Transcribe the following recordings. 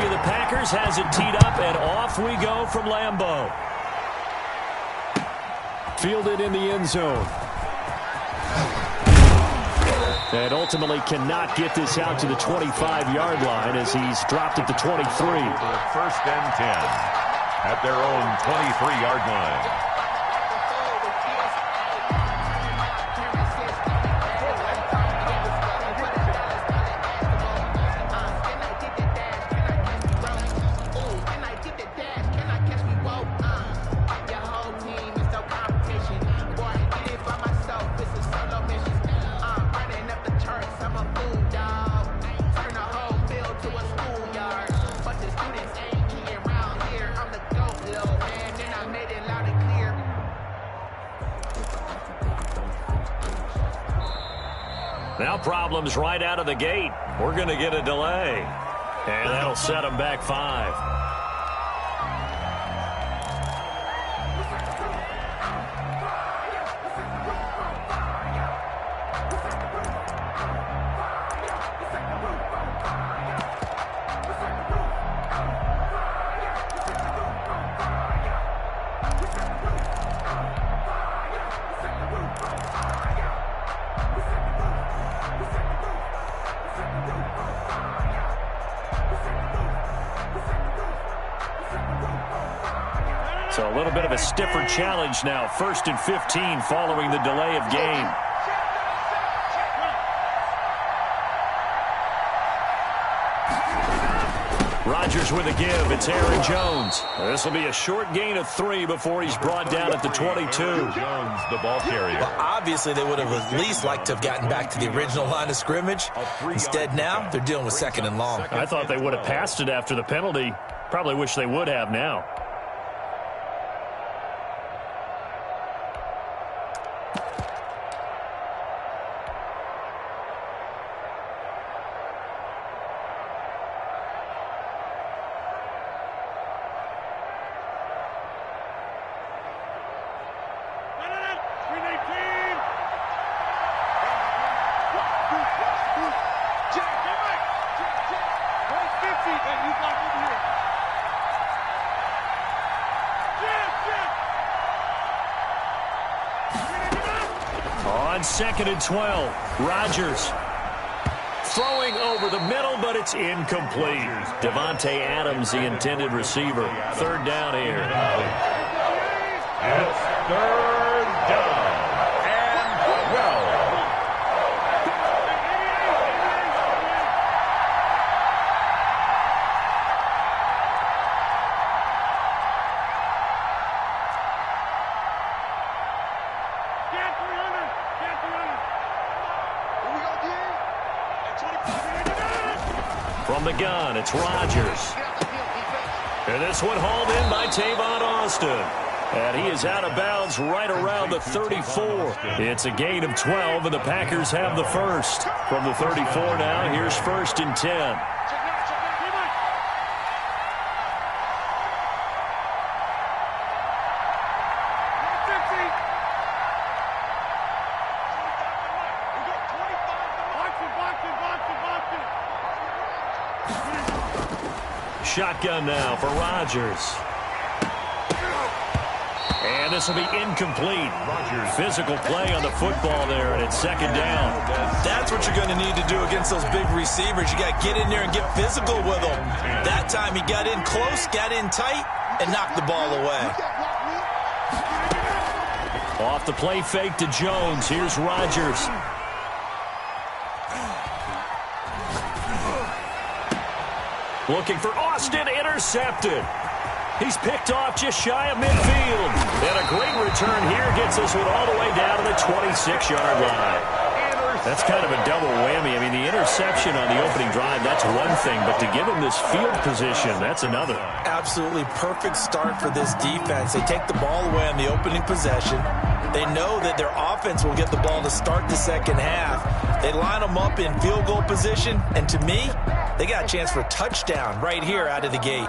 QB of the Packers has it teed up, and off we go from Lambeau. Fielded in the end zone. And ultimately cannot get this out to the 25-yard line as he's dropped at the 23. First and 10 at their own 23-yard line. Now problems right out of the gate. We're going to get a delay. And that'll set them back 5. So a little bit of a stiffer challenge now. 1st and 15 following the delay of game. Rodgers with a give. It's Aaron Jones. This will be a short gain of 3 before he's brought down at the 22. Jones, the ball carrier. Well, obviously, they would have at least liked to have gotten back to the original line of scrimmage. Instead, now they're dealing with 2nd and long. I thought they would have passed it after the penalty. Probably wish they would have now. On 2nd and 12, Rodgers throwing over the middle, but it's incomplete. Devontae Adams, the intended receiver. 3rd down here. It's 3rd down and 12. From the gun, it's Rodgers. And this one hauled in by Tavon Austin. And he is out of bounds right around the 34. It's a gain of 12, and the Packers have the first. From the 34 now, here's 1st and 10. Shotgun now for Rodgers. And this will be incomplete. Physical play on the football there, and it's 2nd down. That's what you're going to need to do against those big receivers. You got to get in there and get physical with them. That time he got in close, got in tight, and knocked the ball away. Off the play fake to Jones. Here's Rodgers. Looking for Austin, intercepted. He's picked off just shy of midfield. And a great return here gets this one all the way down to the 26-yard line. That's kind of a double whammy. I mean, the interception on the opening drive, that's one thing. But to give him this field position, that's another. Absolutely perfect start for this defense. They take the ball away on the opening possession. They know that their offense will get the ball to start the 2nd half. They line them up in field goal position. And to me, they got a chance for a touchdown right here out of the gate.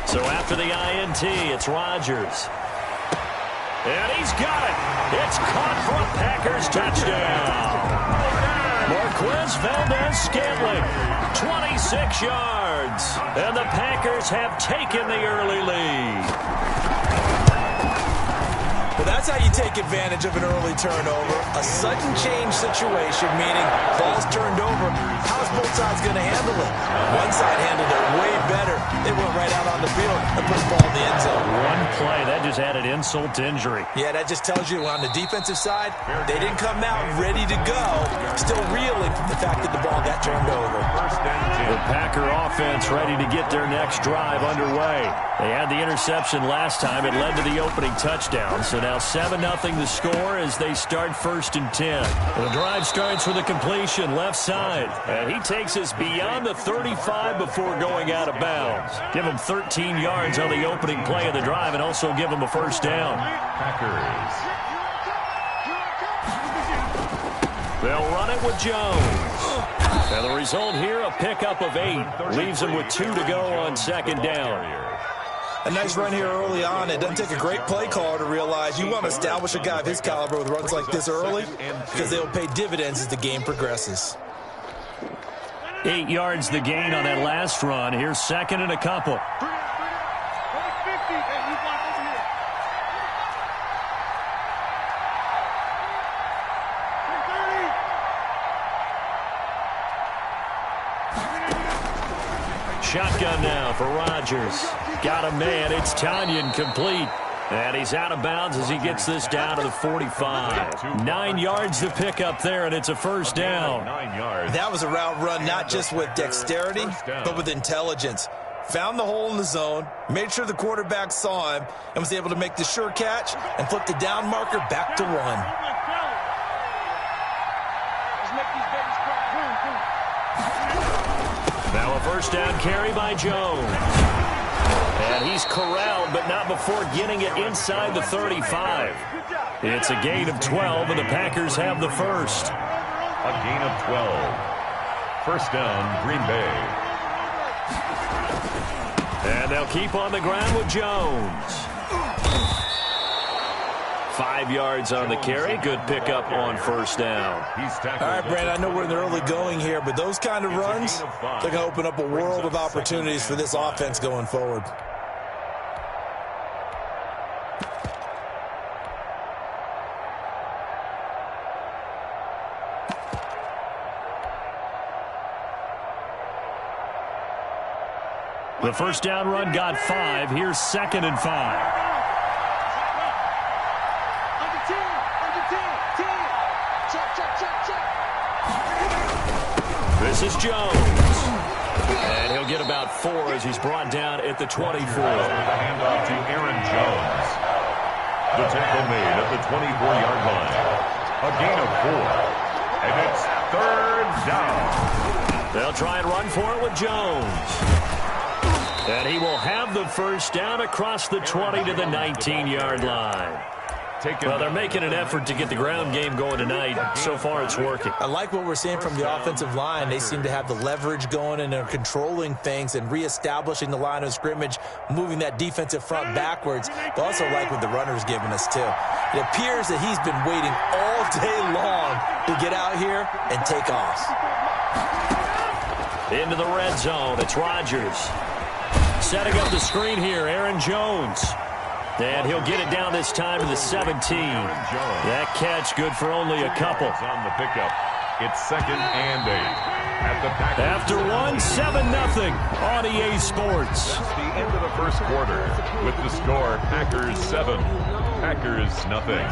So after the INT, it's Rodgers. And he's got it. It's caught for a Packers Packers touchdown. Marquez Valdez-Scantling, 26 yards. And the Packers have taken the early lead. Well, that's how you take advantage of an early turnover. A sudden change situation, meaning ball's turned over. How's both sides going to handle it? One side handled it way better. They went right out on the field and put the ball in the end zone. One play, that just added insult to injury. Yeah, that just tells you on the defensive side, they didn't come out ready to go. Still reeling from the fact that the ball got turned over. The Packer offense ready to get their next drive underway. They had the interception last time. It led to the opening touchdown. So now 7-0 the score as they start 1st and 10. The drive starts with a completion left side. And he takes us beyond the 35 before going out of bounds. Give him 13 yards on the opening play of the drive and also give him a first down. Packers. They'll run it with Jones. And the result here, a pickup of 8. Leaves him with 2 to go on 2nd down. A nice run here early on. It doesn't take a great play caller to realize you want to establish a guy of his caliber with runs like this early because they'll pay dividends as the game progresses. 8 yards the gain on that last run. Here's 2nd and a couple. Shotgun now for Rodgers. Got a man. It's Tanyan complete. And he's out of bounds as he gets this down to the 45. 9 yards to pick up there, and it's a first down. 9 yards. That was a route run not just with dexterity, but with intelligence. Found the hole in the zone, made sure the quarterback saw him, and was able to make the sure catch and flip the down marker back to 1. Now a first down carry by Jones. And he's corralled, but not before getting it inside the 35. It's a gain of 12, and the Packers have the first. A gain of 12. First down, Green Bay. And they'll keep on the ground with Jones. 5 yards on the carry. Good pickup on first down. All right, Brandon, I know we're in the early going here, but those kind of runs, they're going to open up a world of opportunities for this offense going forward. The first down run got 5. Here's 2nd and 5. This is Jones. And he'll get about 4 as he's brought down at the 24. The handoff to Aaron Jones. The tackle made at the 24-yard line. A gain of 4. And it's 3rd down. They'll try and run for it with Jones. And he will have the first down across the 20 to the 19-yard line. Well, they're making an effort to get the ground game going tonight. So far, it's working. I like what we're seeing from the offensive line. They seem to have the leverage going, and they're controlling things and reestablishing the line of scrimmage, moving that defensive front backwards. But also like what the runner's giving us, too. It appears that he's been waiting all day long to get out here and take off. Into the red zone. It's Rodgers. Setting up the screen here, Aaron Jones. And he'll get it down this time to the 17. That catch good for only a couple. On the pickup. It's 2nd and 8. At the Packers. After 7-0 on EA Sports. That's the end of the first quarter. With the score, Packers 7, Packers nothing.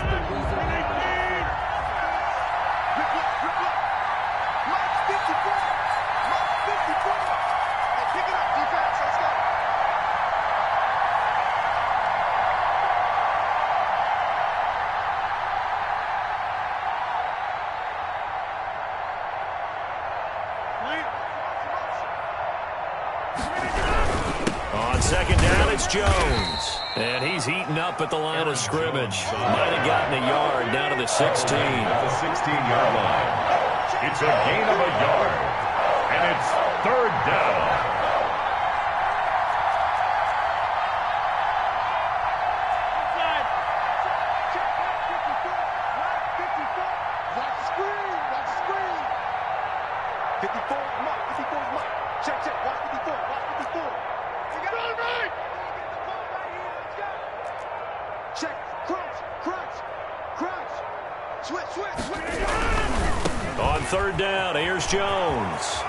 Jones. And he's eaten up at the line of scrimmage. Might have gotten a yard down to the 16. At the 16-yard line. It's a gain of a yard. And it's 3rd down. 54 mark. 54 is mark. Check. Watch 54. Watch 54. You got it right. Get the ball right here. Let's go. Check. Crunch. Switch. On third down, here's Jones.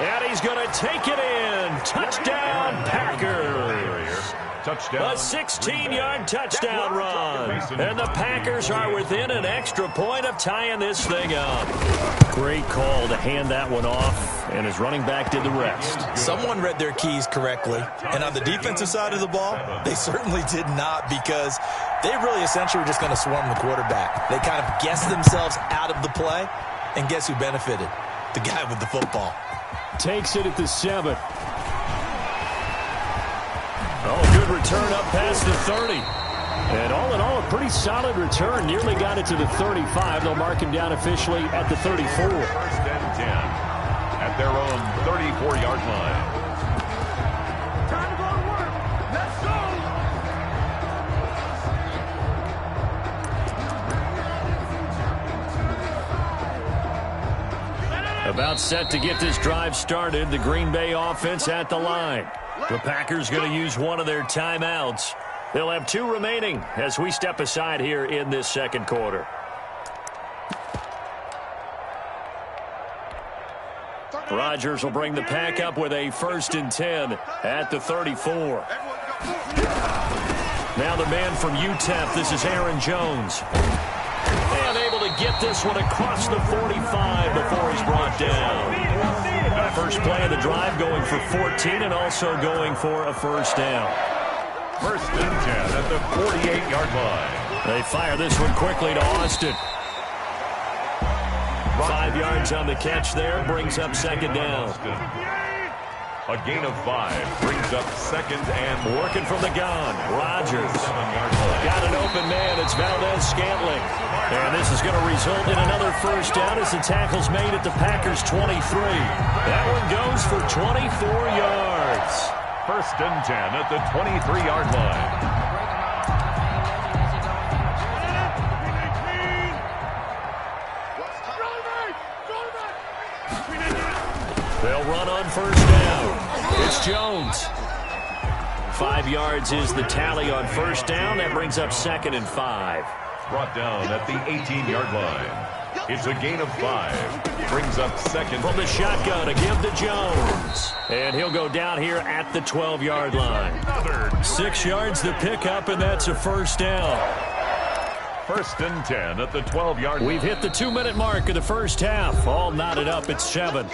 And he's going to take it in. Touchdown, Packers. Touchdown. A 16-yard touchdown run. And the Packers are within an extra point of tying this thing up. Great call to hand that one off, and his running back did the rest. Someone read their keys correctly. And on the defensive side of the ball, they certainly did not, because they really essentially were just going to swarm the quarterback. They kind of guessed themselves out of the play, and guess who benefited? The guy with the football. Takes it at the 7. Oh, good return up past the 30. And all in all, a pretty solid return. Nearly got it to the 35. They'll mark him down officially at the 34. First and 10 at their own 34-yard line. Time to go to work. Let's go. About set to get this drive started. The Green Bay offense at the line. The Packers going to use one of their timeouts. They'll have 2 remaining as we step aside here in this second quarter. Rodgers will bring the Pack up with a 1st and 10 at the 34. Now the man from UTEP, this is Aaron Jones. And able to get this one across the 45 before he's brought down. First play of the drive, going for 14 and also going for a first down. First and 10 at the 48-yard line. They fire this one quickly to Austin. 5 yards on the catch there, brings up second down. A gain of 5 brings up second and working from the gun. Rodgers got an open man. It's Valdez-Scantling. And this is going to result in another first down as the tackle's made at the Packers' 23. That one goes for 24 yards. First and 10 at the 23-yard line. They'll run on first down. It's Jones. 5 yards is the tally on first down. That brings up second and 5. Brought down at the 18-yard line. It's a gain of 5. Brings up second. From the shotgun to give to Jones. And he'll go down here at the 12-yard line. 6 yards the pickup, and that's a first down. First and 10 at the 12-yard line. We've hit the 2-minute mark of the first half. All knotted up at 7.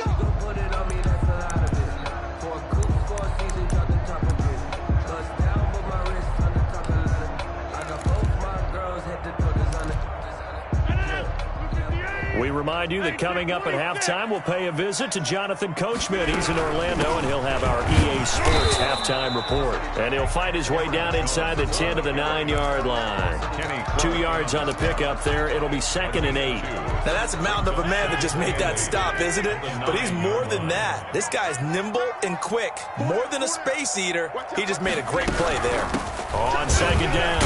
We remind you that coming up at halftime, we'll pay a visit to Jonathan Coachman. He's in Orlando, and he'll have our EA Sports halftime report. And he'll fight his way down inside the 10 to the 9-yard line. 2 yards on the pickup there. It'll be second and 8. Now, that's a mountain of a man that just made that stop, isn't it? But he's more than that. This guy's nimble and quick. More than a space eater. He just made a great play there. On second down.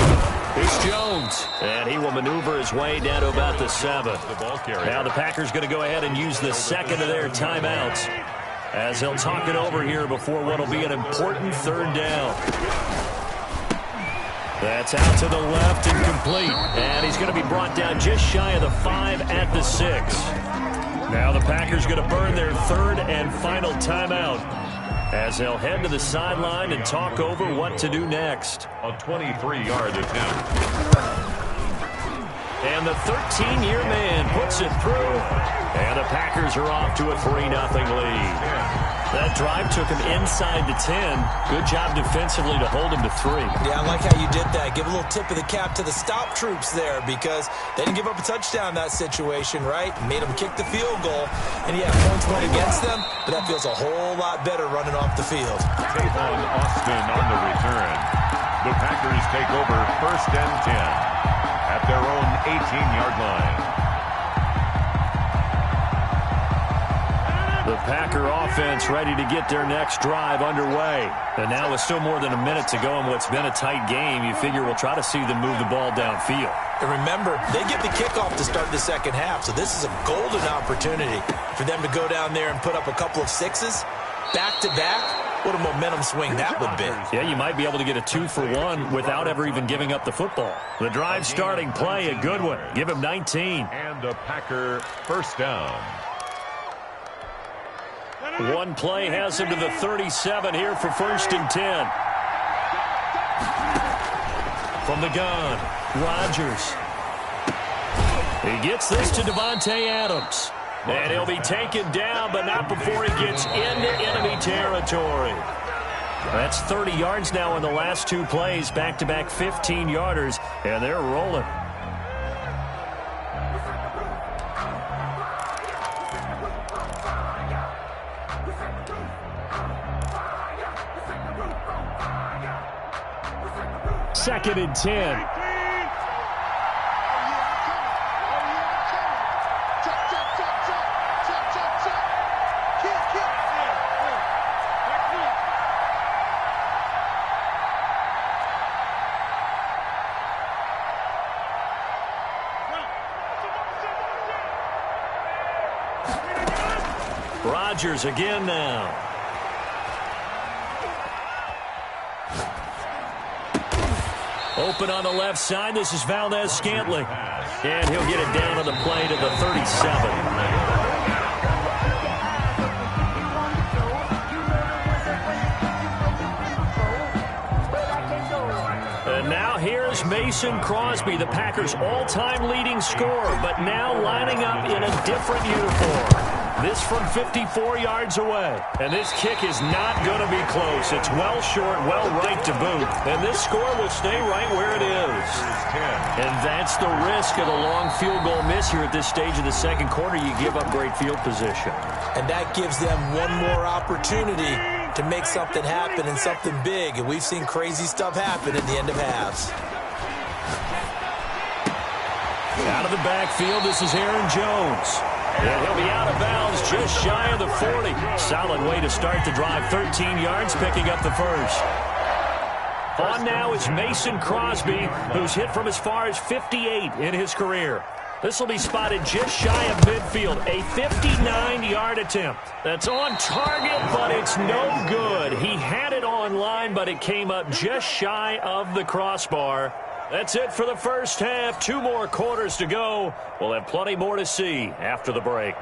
It's Jones, and he will maneuver his way down to about the 7. Now the Packers going to go ahead and use the second of their timeouts as they'll talk it over here before what will be an important third down. That's out to the left and complete, and he's going to be brought down just shy of the 5 at the 6. Now the Packers going to burn their third and final timeout as they'll head to the sideline and talk over what to do next. A 23-yard attempt. And the 13-year man puts it through. And the Packers are off to a 3-0 lead. That drive took him inside the 10. Good job defensively to hold him to 3. Yeah, I like how you did that. Give a little tip of the cap to the stop troops there, because they didn't give up a touchdown in that situation, right? Made them kick the field goal, and yeah, points went against them, but that feels a whole lot better running off the field. Tavon Austin on the return. The Packers take over first and 10 at their own 18-yard line. The Packer offense ready to get their next drive underway. And now with still more than a minute to go in what's been a tight game, you figure we'll try to see them move the ball downfield. And remember, they get the kickoff to start the second half, so this is a golden opportunity for them to go down there and put up a couple of sixes back-to-back. What a momentum swing that would be. Yeah, you might be able to get a 2-for-1 without ever even giving up the football. The drive starting play, a good one. Give him 19. And a Packer first down. One play has him to the 37 here for 1st and 10. From the gun, Rodgers. He gets this to Devontae Adams. And he'll be taken down, but not before he gets into enemy territory. That's 30 yards now in the last two plays, back-to-back 15-yarders, and they're rolling. Second and 10. Rodgers again now. Open on the left side. This is Valdez-Scantling. And he'll get it down on the play to the 37. And now here's Mason Crosby, the Packers' all-time leading scorer, but now lining up in a different uniform. This from 54 yards away. And this kick is not going to be close. It's well short, well right to boot. And this score will stay right where it is. And that's the risk of a long field goal miss here at this stage of the second quarter. You give up great field position. And that gives them one more opportunity to make something happen and something big. And we've seen crazy stuff happen at the end of halves. Out of the backfield, this is Aaron Jones. And he'll be out of bounds just shy of the 40. Solid way to start the drive. 13 yards, picking up the first. On now is Mason Crosby, who's hit from as far as 58 in his career. This will be spotted just shy of midfield. A 59-yard attempt. That's on target, but it's no good. He had it on line, but it came up just shy of the crossbar. That's it for the first half. 2 more quarters to go. We'll have plenty more to see after the break.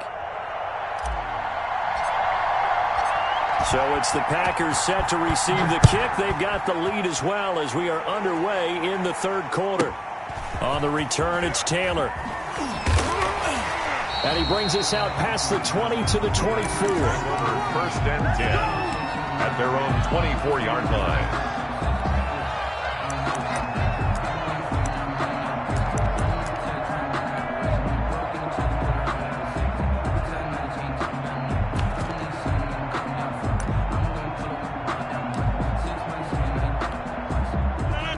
So it's the Packers set to receive the kick. They've got the lead as well as we are underway in the third quarter. On the return, it's Taylor. And he brings us out past the 20 to the 24. First and 10 at their own 24-yard line.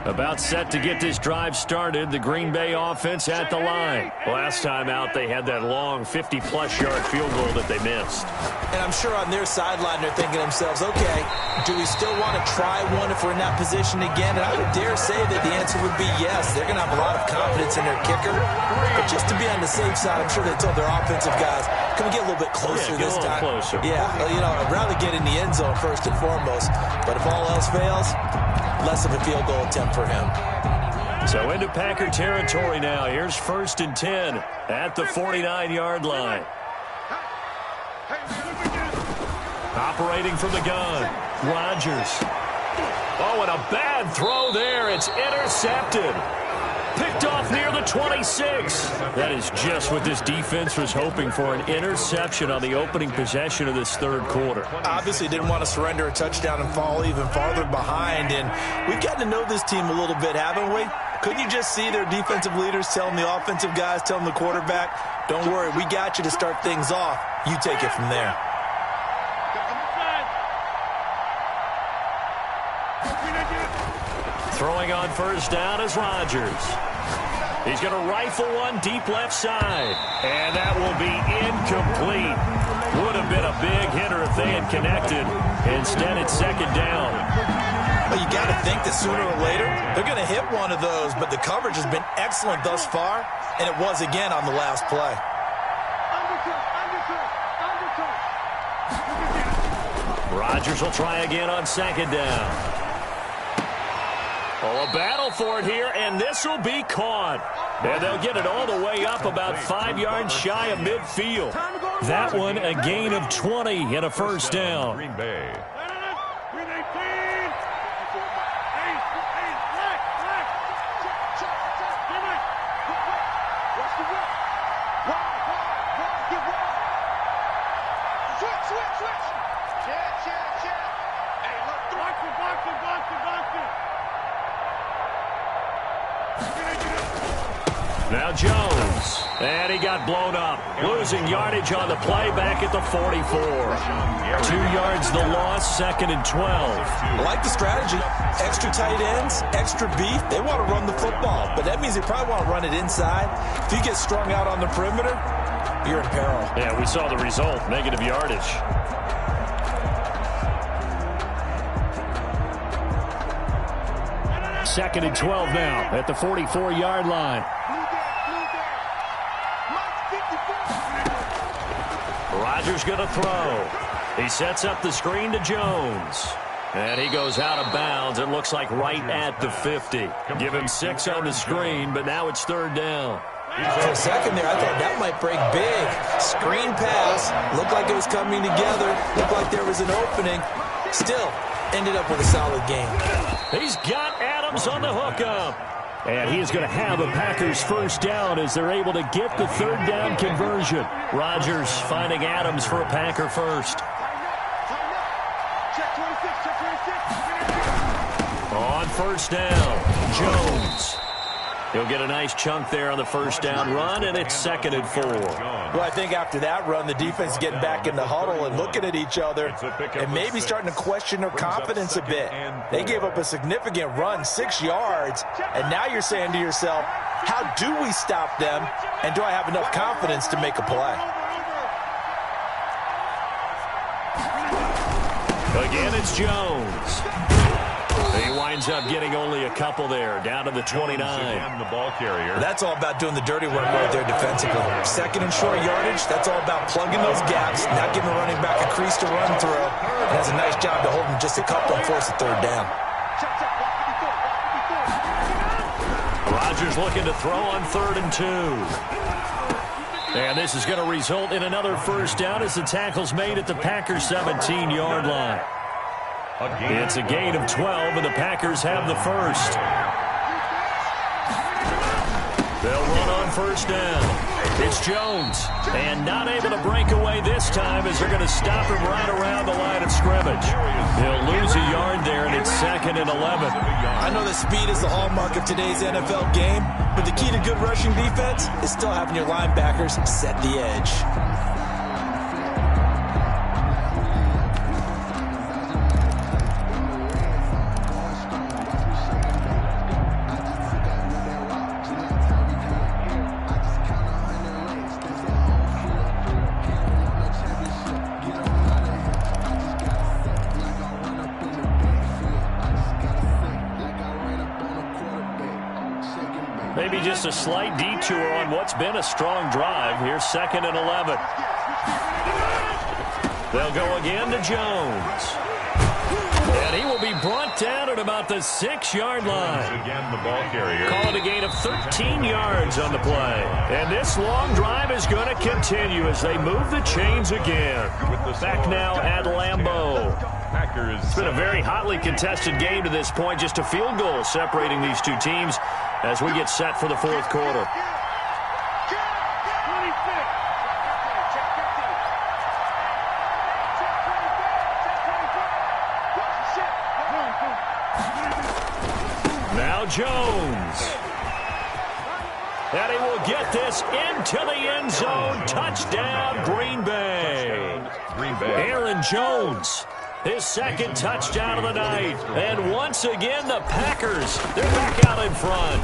About set to get this drive started. The Green Bay offense at the line. Last time out, they had that long 50-plus yard field goal that they missed. And I'm sure on their sideline, they're thinking to themselves, okay, do we still want to try one if we're in that position again? And I would dare say that the answer would be yes. They're going to have a lot of confidence in their kicker. But just to be on the safe side, I'm sure they told their offensive guys, can we get a little bit closer this time? Closer. Yeah, you know, I'd rather get in the end zone first and foremost. But if all else fails, less of a field goal attempt for him. So into Packer territory now. Here's 1st and 10 at the 49-yard line. Operating from the gun, Rodgers. Oh, and a bad throw there. It's intercepted. Picked off near the 26. That is just what this defense was hoping for, an interception on the opening possession of this third quarter. Obviously didn't want to surrender a touchdown and fall even farther behind. And we've gotten to know this team a little bit, haven't we? Couldn't you just see their defensive leaders telling the offensive guys, telling the quarterback, don't worry, we got you to start things off. You take it from there. Throwing on first down is Rodgers. He's going to rifle one deep left side. And that will be incomplete. Would have been a big hitter if they had connected. Instead, it's second down. Well, you got to think that sooner or later, they're going to hit one of those. But the coverage has been excellent thus far. And it was again on the last play. Rodgers will try again on second down. Oh, a battle for it here, and this will be caught. And they'll get it all the way up about 5 yards shy of midfield. That one a gain of 20 and a first down. Green Bay. Now Jones, and he got blown up. Losing yardage on the play back at the 44. 2 yards the loss, second and 12. I like the strategy. Extra tight ends, extra beef. They want to run the football, but that means they probably want to run it inside. If you get strung out on the perimeter, you're in peril. Yeah, we saw the result, negative yardage. Second and 12 now at the 44-yard line. Rodgers going to throw. He sets up the screen to Jones. And he goes out of bounds. It looks like right at the 50. Give him 6 on the screen, but now it's third down. For a second there, I thought that might break big. Screen pass. Looked like it was coming together. Looked like there was an opening. Still, ended up with a solid game. He's got Adams on the hookup. And he is going to have a Packers first down as they're able to get the third down conversion. Rodgers finding Adams for a Packer first. On first down, Jones. He'll get a nice chunk there on the first down run, and it's second and 4. Well, I think after that run, the defense is getting back in the huddle and looking at each other and maybe starting to question their confidence a bit. They gave up a significant run, 6 yards, and now you're saying to yourself, how do we stop them, and do I have enough confidence to make a play? Again, it's Jones. He winds up getting only a couple there, down to the 29. The ball carrier. That's all about doing the dirty work right there defensively. Second and short yardage, that's all about plugging those gaps, not giving the running back a crease to run through. And does a nice job to hold him just a couple and force a third down. Rodgers looking to throw on 3rd and 2. And this is going to result in another first down as the tackle's made at the Packers 17-yard line. It's a gain of 12, and the Packers have the first. They'll run on first down. It's Jones, and not able to break away this time as they're going to stop him right around the line of scrimmage. He'll lose a yard there, and it's second and 11. I know that speed is the hallmark of today's NFL game, but the key to good rushing defense is still having your linebackers set the edge. Maybe just a slight detour on what's been a strong drive. Here's second and 11. They'll go again to Jones. And he will be brought down at about the 6-yard line. Again, the ball carrier. Call it a gain of 13 yards on the play. And this long drive is going to continue as they move the chains again. Back now at Lambeau. It's been a very hotly contested game to this point. Just a field goal separating these two teams as we get set for the fourth quarter. Now Jones. And he will get this into the end zone. Touchdown, Green Bay. Aaron Jones, his second touchdown of the night. And once again, the Packers, they're back out in front.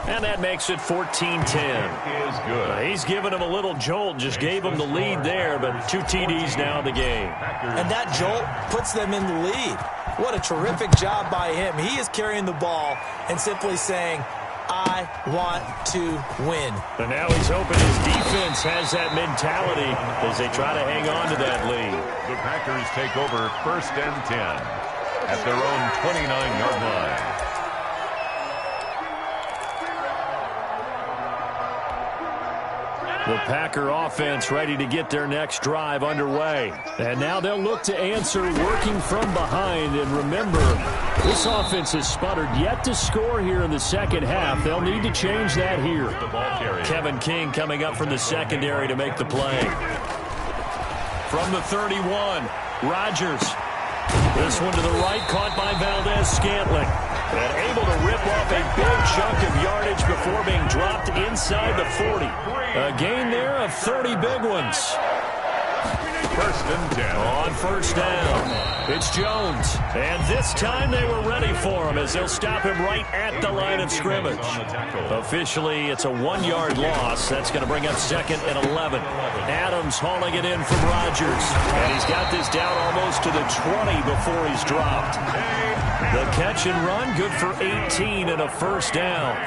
And that makes it 14-10. Is good. He's given him a little jolt, just gave him the lead there, but 2 TDs now in the game. And that jolt puts them in the lead. What a terrific job by him. He is carrying the ball and simply saying, I want to win. And now he's hoping his defense has that mentality as they try to hang on to that lead. The Packers take over 1st and 10 at their own 29-yard line. The Packer offense ready to get their next drive underway. And now they'll look to answer working from behind. And remember, this offense has sputtered yet to score here in the second half. They'll need to change that here. Kevin King coming up from the secondary to make the play. From the 31, Rodgers. This one to the right, caught by Valdez-Scantling. And able to rip off a big chunk of yardage before being dropped inside the 40. A gain there of 30 big ones. 1st and 10. On 1st down, it's Jones. And this time they were ready for him as they'll stop him right at the line of scrimmage. Officially, it's a 1-yard loss. That's going to bring up 2nd and 11. Adams hauling it in from Rodgers. And he's got this down almost to the 20 before he's dropped. The catch and run, good for 18 and a 1st down.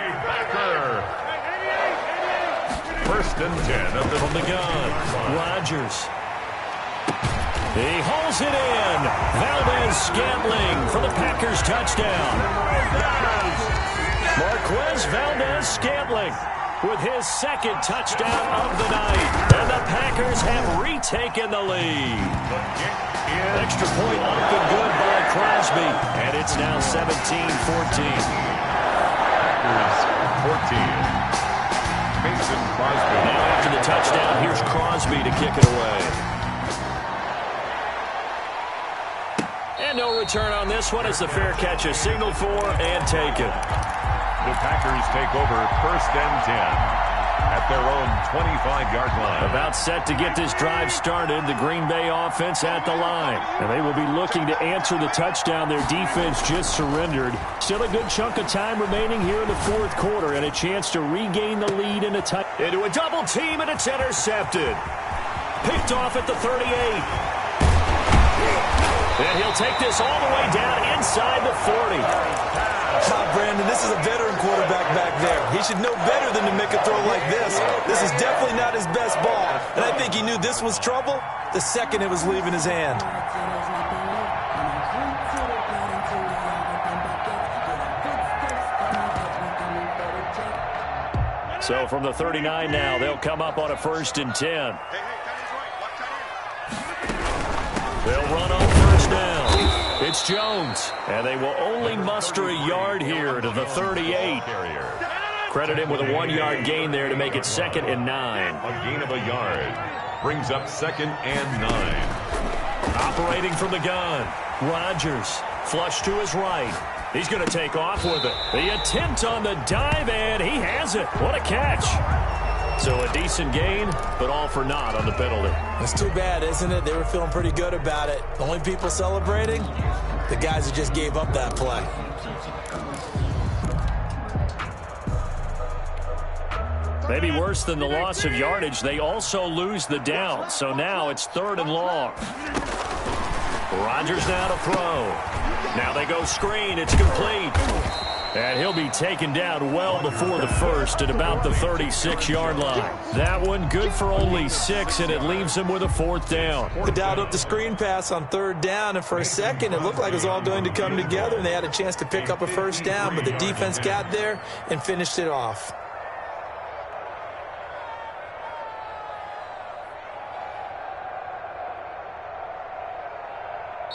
1st and 10 from the gun. Rodgers. He hauls it in. Valdez-Scantling for the Packers touchdown. Marquez Valdez-Scantling with his 2nd touchdown of the night. And the Packers have retaken the lead. Extra point up and good by Crosby. And it's now 17-14. Packers 14. Mason Crosby. Now after the touchdown, here's Crosby to kick it away. And no return on this one as the fair catch is signaled for and taken. The Packers take over 1st and 10 at their own 25-yard line. About set to get this drive started, the Green Bay offense at the line. And they will be looking to answer the touchdown their defense just surrendered. Still a good chunk of time remaining here in the 4th quarter and a chance to regain the lead in a touchdown. Into a double team and it's intercepted. Picked off at the 38. And he'll take this all the way down inside the 40. Brandon, this is a veteran quarterback back there. He should know better than to make a throw like this. This is definitely not his best ball. And I think he knew this was trouble the second it was leaving his hand. So from the 39 now, they'll come up on a 1st and 10. They'll run on 1st down. It's Jones, and they will only muster a yard here to the 38. Credit him with a 1-yard gain there to make it 2nd and 9. A gain of a yard brings up 2nd and 9. Operating from the gun, Rodgers, flush to his right. He's going to take off with it. The attempt on the dive, and he has it. What a catch. So a decent gain, but all for naught on the penalty. It's too bad, isn't it? They were feeling pretty good about it. The only people celebrating, the guys who just gave up that play. Maybe worse than the loss of yardage, they also lose the down. So now it's 3rd and long. Rodgers now to throw. Now they go screen. It's complete. And he'll be taken down well before the 1st at about the 36-yard line. That one good for only 6, and it leaves him with a 4th down. They dialed up the screen pass on 3rd down, and for a second it looked like it was all going to come together, and they had a chance to pick up a 1st down, but the defense got there and finished it off.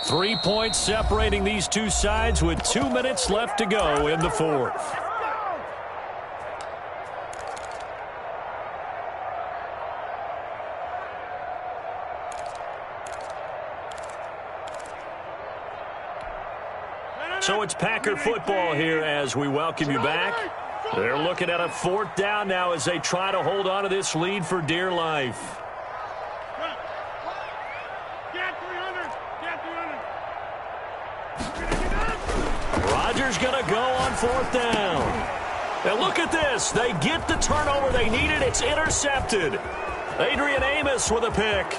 Three points separating these two sides with 2 minutes left to go in the 4th. So it's Packer football here as we welcome you back. They're looking at a 4th down now as they try to hold on to this lead for dear life. Rodgers going to go on 4th down. And look at this. They get the turnover they needed. It's intercepted. Adrian Amos with a pick.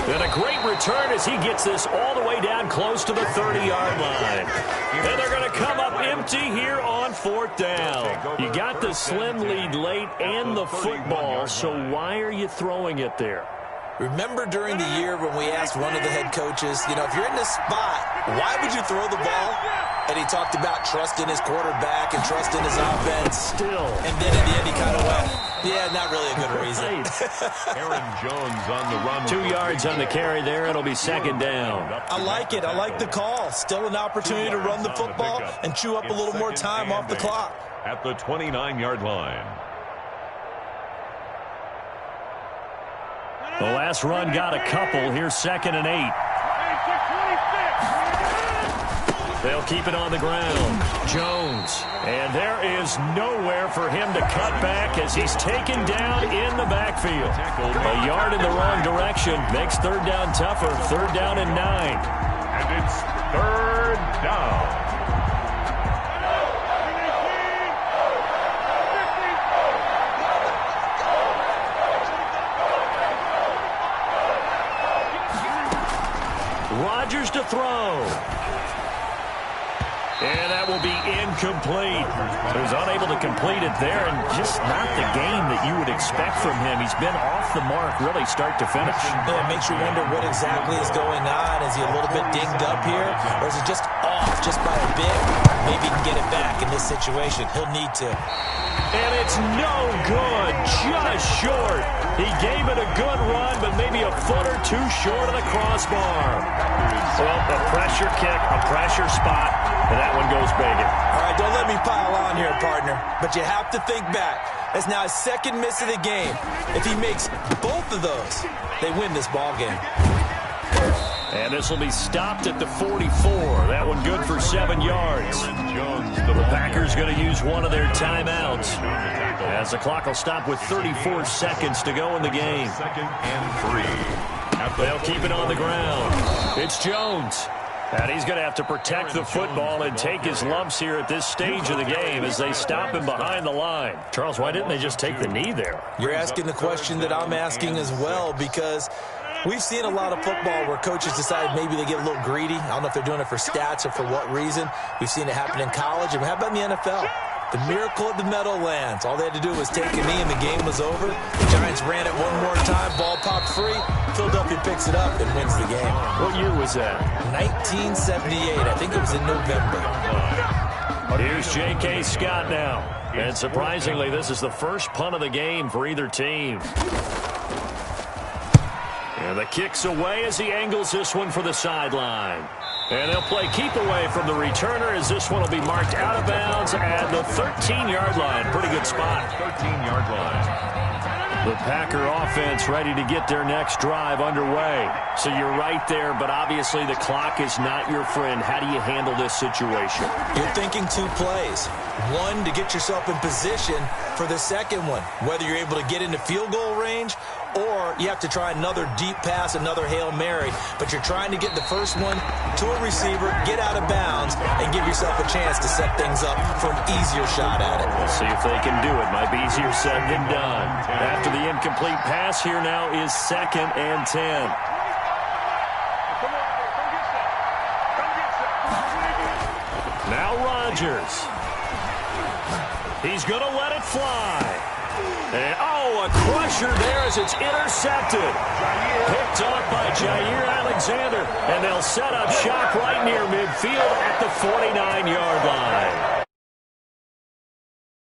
And a great return as he gets this all the way down close to the 30-yard line. And they're going to come up empty here on 4th down. You got the slim lead late and the football, so why are you throwing it there? Remember during the year when we asked one of the head coaches, you know, if you're in this spot, why would you throw the ball? And he talked about trusting his quarterback and trusting his offense. Still. And then at the end he kind of went, yeah, not really a good reason. Aaron Jones on the run. 2 yards on the carry there. It'll be 2nd down. I like it. I like the call. Still an opportunity to run the football and chew up a little more time off the clock. At the 29-yard line. The last run got a couple. Here's 2nd and 8. They'll keep it on the ground. Jones. And there is nowhere for him to cut back as he's taken down in the backfield. A yard in the wrong direction makes 3rd down tougher. 3rd down and 9. And it's 3rd down. Rodgers to throw. And that will be incomplete. He was unable to complete it there, and just not the game that you would expect from him. He's been off the mark really start to finish. Yeah, it makes you wonder what exactly is going on. Is he a little bit dinged up here, or is it just off just by a bit? Maybe he can get it back in this situation. He'll need to. And it's no good, just short. He gave it a good run, but maybe a foot or two short of the crossbar. Well, a pressure kick, a pressure spot, and that one goes begging. All right, don't let me pile on here, partner, but you have to think back. That's now his 2nd miss of the game. If he makes both of those, they win this ball game. And this will be stopped at the 44. That one good for 7 yards. The Packers going to use one of their timeouts as the clock will stop with 34 seconds to go in the game. 2nd and 3. They'll keep it on the ground. It's Jones. And he's going to have to protect the football and take his lumps here at this stage of the game as they stop him behind the line. Charles, why didn't they just take the knee there? You're asking the question that I'm asking as well, because we've seen a lot of football where coaches decide maybe they get a little greedy. I don't know if they're doing it for stats or for what reason. We've seen it happen in college. And how about in the NFL? The miracle of the Meadowlands. All they had to do was take a knee and the game was over. The Giants ran it one more time. Ball popped free. Philadelphia picks it up and wins the game. What year was that? 1978. I think it was in November. Here's J.K. Scott now. And surprisingly, this is the first punt of the game for either team. And the kick's away as he angles this one for the sideline. And they'll play keep away from the returner as this one will be marked out of bounds at the 13-yard line. Pretty good spot. 13-yard line. The Packer offense ready to get their next drive underway. So you're right there, but obviously the clock is not your friend. How do you handle this situation? You're thinking 2 plays. One, to get yourself in position for the second one, whether you're able to get into field goal range or you have to try another deep pass, another Hail Mary. But you're trying to get the first one to a receiver, get out of bounds, and give yourself a chance to set things up for an easier shot at it. We'll see if they can do it. Might be easier said than done. After the incomplete pass, here now is 2nd and 10. Now Rodgers. He's going to let it fly. And, oh, a crusher there as it's intercepted. Picked off by Jair Alexander. And they'll set up shop right near midfield at the 49-yard line.